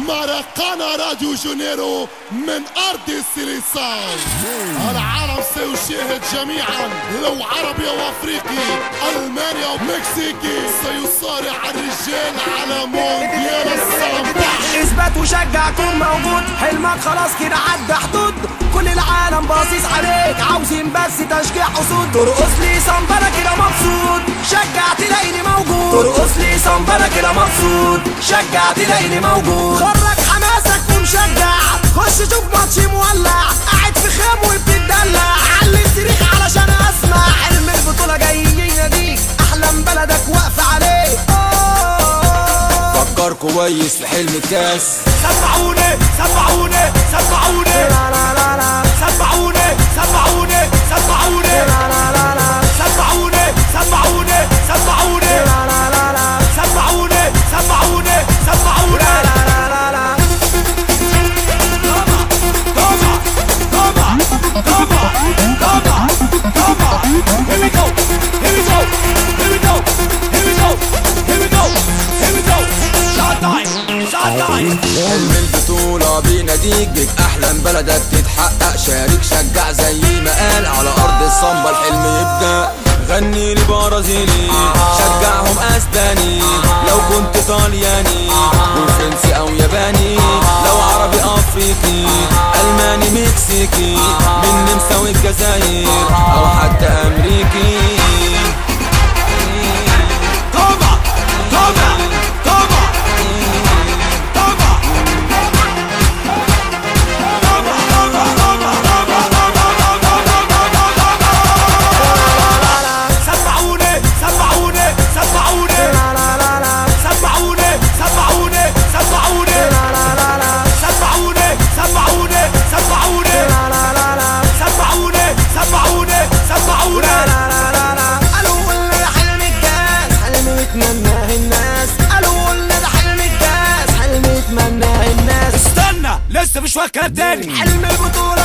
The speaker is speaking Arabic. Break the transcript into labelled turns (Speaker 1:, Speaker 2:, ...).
Speaker 1: ماراكانا راديو جونيرو من أرض السيليساو. العالم سيشاهد جميعا لو عربي وأفريقي ألمانيا ومكسيكي سيصارع الرجال على مونديال السامبا.
Speaker 2: اثبت وشجع كون موجود، حلمك خلاص كده عدى حدود، كل العالم باصص عليك عاوزين بس تشجيع أسود. ترقص لي سامبا كده مبسوط، شجع تلاقيني موجود. ترقص لي سامبا كده مبسوط، شجع تلاقيني موجود. خرج حماسك ومشجع، خش شوف ماتش مولع، قاعد في خيم وبتدلع، علي الصريخ علشان اسمع. حلم البطولة جاي يناديك، احلام بلدك واقفة عليك.
Speaker 3: فكر كويس في حلم الكاس.
Speaker 2: سمعوني سمعوني سمعوني لا لا لا لا، سمعوني سمعوني سمعوني لا لا لا لا، سمعوني سمعوني سمعوني لا لا لا لا، سمعوني سمعوني سمعوني لا لا لا لا. Here we go, here we go, here we go, here we go, here we go, here we go. Shot time, shot time.
Speaker 3: حلم البطولة بيناديك، بيك أحلام بلدك تتحقق، شارك شجع زي ما قال، على أرض الصمبا الحلم يبدأ. غني لي برازيلي، شجعهم أسباني، لو كنت طلياني وفرنسي أو ياباني، لو عربي أفريقي ألماني مكسيكي، من النمسا والجزائر أو حتى أمريكي.
Speaker 2: لسه مش فاكر تاني. حلم البطولة